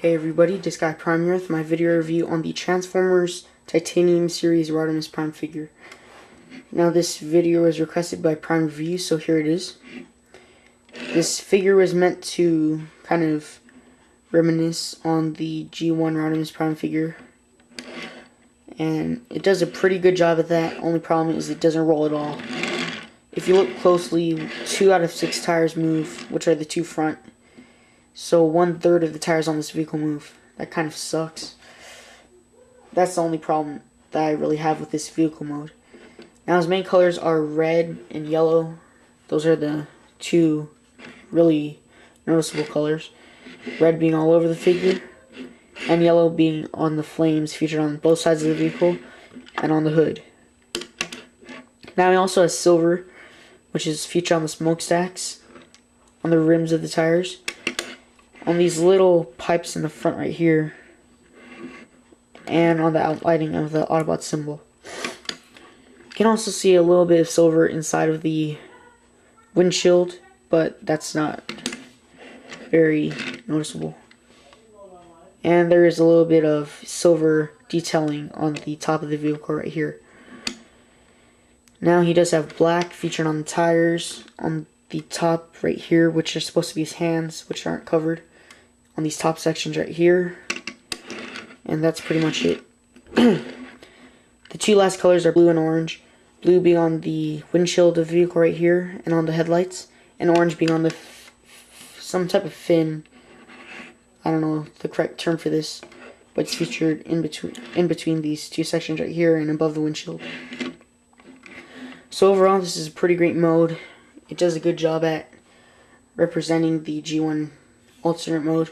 Hey everybody, DisguyPrime here with my video review on the Transformers Titanium Series Rodimus Prime figure. Now this video was requested by Prime Review, so here it is. This figure was meant to kind of reminisce on the G1 Rodimus Prime figure. And it does a pretty good job at that. Only problem is it doesn't roll at all. If you look closely, 2 out of 6 tires move, which are the 2 front. So 1/3 of the tires on this vehicle move. That kind of sucks. That's the only problem that I really have with this vehicle mode. Now his main colors are red and yellow. Those are the 2 really noticeable colors. Red being all over the figure, and yellow being on the flames featured on both sides of the vehicle and on the hood. Now he also has silver, which is featured on the smokestacks, on the rims of the tires, on these little pipes in the front right here, and on the outlining of the Autobot symbol. You can also see a little bit of silver inside of the windshield, but that's not very noticeable. And there is a little bit of silver detailing on the top of the vehicle right here. Now he does have black featured on the tires, on the top right here, which are supposed to be his hands, which aren't covered, on these top sections right here, and that's pretty much it. The 2 last colors are blue and orange, blue being on the windshield of the vehicle right here and on the headlights, and orange being on the some type of fin. I don't know the correct term for this, but it's featured in between these 2 sections right here and above the windshield. So overall, this is a pretty great mode. It does a good job at representing the G1 alternate mode,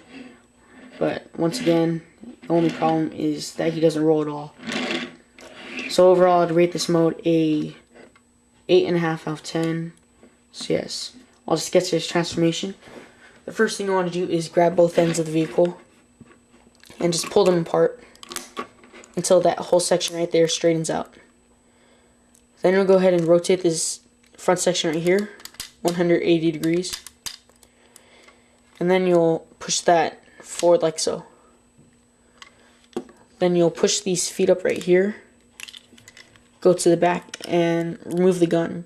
but once again, the only problem is that he doesn't roll at all. So overall, I'd rate this mode a 8.5 out of 10. So yes, I'll just get to his transformation. The first thing you want to do is grab both ends of the vehicle and just pull them apart until that whole section right there straightens out. Then you'll go ahead and rotate this front section right here 180 degrees. And then you'll push that forward like so. Then you'll push these feet up right here, go to the back, and remove the gun.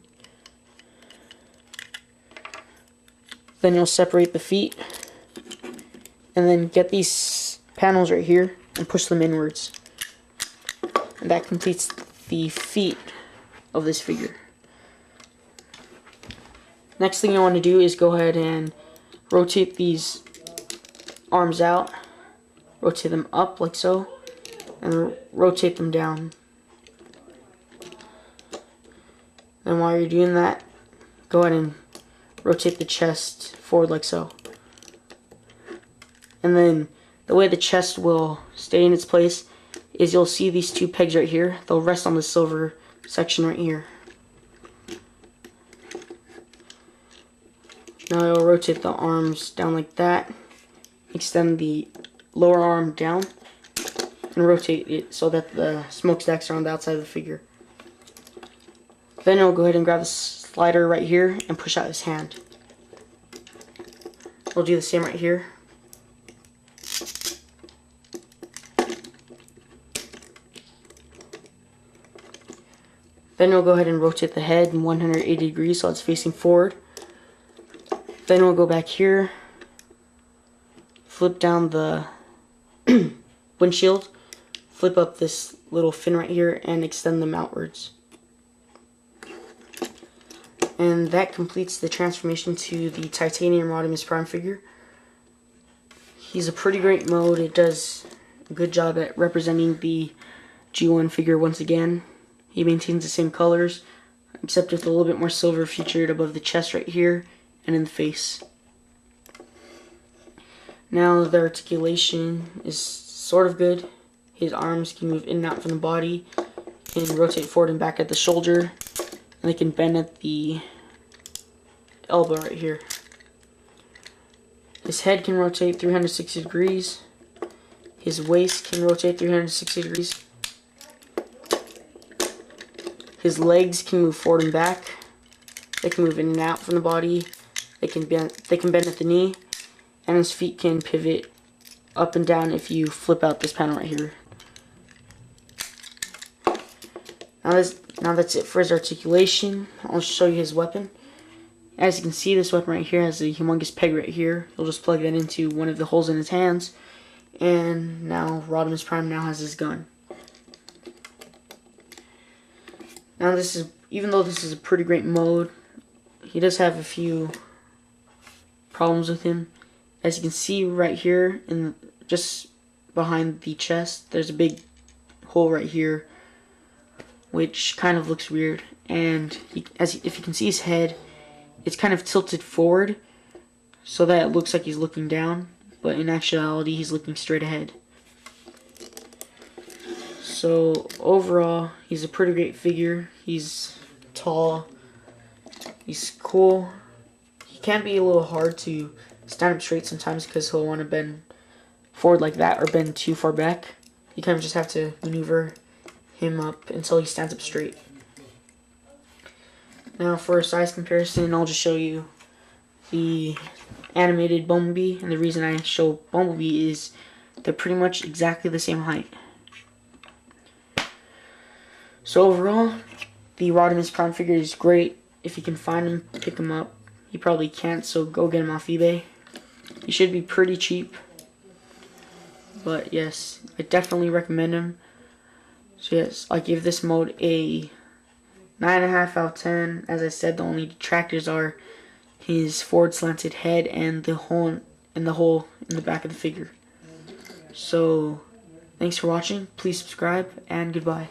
Then you'll separate the feet, and then get these panels right here and push them inwards. And that completes the feet of this figure. Next thing you want to do is go ahead and rotate these arms out, rotate them up like so, and rotate them down. Then while you're doing that, go ahead and rotate the chest forward like so. And then the way the chest will stay in its place is you'll see these 2 pegs right here. They'll rest on the silver section right here. Now you'll rotate the arms down like that, extend the lower arm down, and rotate it so that the smokestacks are on the outside of the figure. Then you'll go ahead and grab the slider right here and push out his hand. We'll do the same right here. Then you'll go ahead and rotate the head in 180 degrees so it's facing forward. Then we'll go back here, flip down the windshield, flip up this little fin right here, and extend them outwards. And that completes the transformation to the Titanium Rodimus Prime figure. He's a pretty great mode. It does a good job at representing the G1 figure once again. He maintains the same colors, except with a little bit more silver featured above the chest right here and in the face. Now the articulation is sort of good. His arms can move in and out from the body, can rotate forward and back at the shoulder, and they can bend at the elbow right here. His head can rotate 360 degrees. His waist can rotate 360 degrees. His legs can move forward and back. They can move in and out from the body. They can bend at the knee, and his feet can pivot up and down if you flip out this panel right here. Now that's it for his articulation. I'll show you his weapon. As you can see, this weapon right here has a humongous peg right here. You'll just plug that into one of the holes in his hands. And now Rodimus Prime now has his gun. Now even though this is a pretty great mode, he does have a few problems with him. As you can see right here, just behind the chest, there's a big hole right here, which kind of looks weird. And if you can see his head, it's kind of tilted forward, so that it looks like he's looking down, but in actuality, he's looking straight ahead. So overall, he's a pretty great figure. He's tall. He's cool. He can be a little hard to stand up straight sometimes because he'll want to bend forward like that or bend too far back. You kind of just have to maneuver him up until he stands up straight. Now for a size comparison, I'll just show you the animated Bumblebee, and the reason I show Bumblebee is they're pretty much exactly the same height. So overall, the Rodimus Prime figure is great. If you can find him, pick him up. You probably can't, so go get him off eBay. He should be pretty cheap. But yes, I definitely recommend him. So yes, I give this mode a 9.5 out of 10. As I said, the only detractors are his forward slanted head and the hole in the back of the figure. So thanks for watching. Please subscribe and goodbye.